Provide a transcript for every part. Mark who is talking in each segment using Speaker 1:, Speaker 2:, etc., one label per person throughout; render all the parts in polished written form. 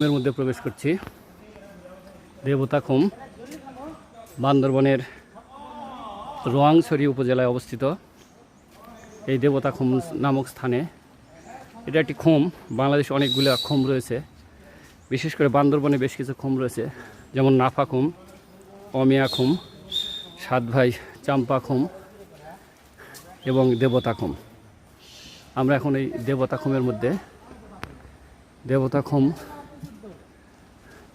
Speaker 1: এর মধ্যে প্রবেশ করছি। দেবতাখুম বান্দরবনের রোয়াংছড়ি উপজেলায় অবস্থিত এই দেবতাখুম নামক স্থানে। এটা একটি খুম। বাংলাদেশে অনেকগুলো খুম রয়েছে, বিশেষ করে বান্দরবনে বেশ কিছু খুম রয়েছে, যেমন নাফা খুম, অমিয়া খুম, সাতভাই চাম্পা খুম এবং দেবতাখুম। আমরা এখন এই দেবতাখুমের মধ্যে। দেবতাখুম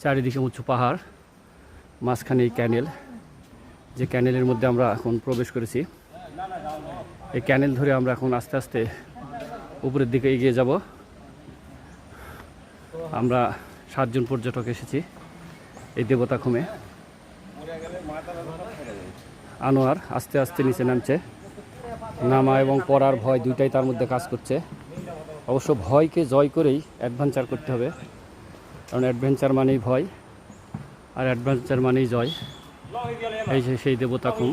Speaker 1: চারিদিকে উঁচু পাহাড়, মাঝখানে এই ক্যানেল, যে ক্যানেলের মধ্যে আমরা এখন প্রবেশ করেছি। এই ক্যানেল ধরে আমরা এখন আস্তে আস্তে উপরের দিকে এগিয়ে যাব। আমরা 7 জন পর্যটক এসেছি এই দেবতাখুমে। আনোয়ার আস্তে আস্তে নিচে নামছে। নামা এবং পড়ার ভয় দুইটাই তার মধ্যে কাজ করছে। অবশ্য ভয়কে জয় করেই অ্যাডভেঞ্চার করতে হবে, কারণ অ্যাডভেঞ্চার মানেই ভয় আর অ্যাডভেঞ্চার মানেই জয়। এই যে সেই দেবতাখুম।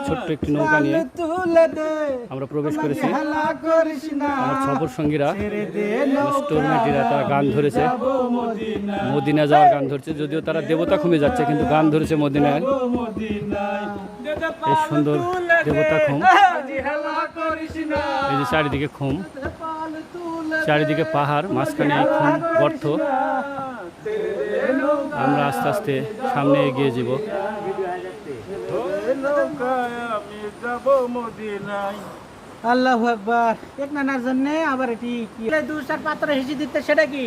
Speaker 1: ছোট্ট একটি নৌকা নিয়ে আমরা প্রবেশ করেছি। আমার সফর সঙ্গীরা স্টোরমেটিরা তারা গান ধরেছে, মদিনা যাওয়ার গান ধরছে। যদিও তারা দেবতাখুমে যাচ্ছে, কিন্তু গান ধরেছে মদিনায়। এই সুন্দর দেবতাখুম। এই যে চারিদিকে খুম, চারিদিকে পাহাড়, মাঝখানে এই খুম গর্ত। আমরা আস্তে আস্তে সামনে এগিয়ে যাব।
Speaker 2: আল্লাহু আকবার। এক নানার জন্য আবার এটি কি 2-4 পাত্র হেসে দিতে, সেটা কি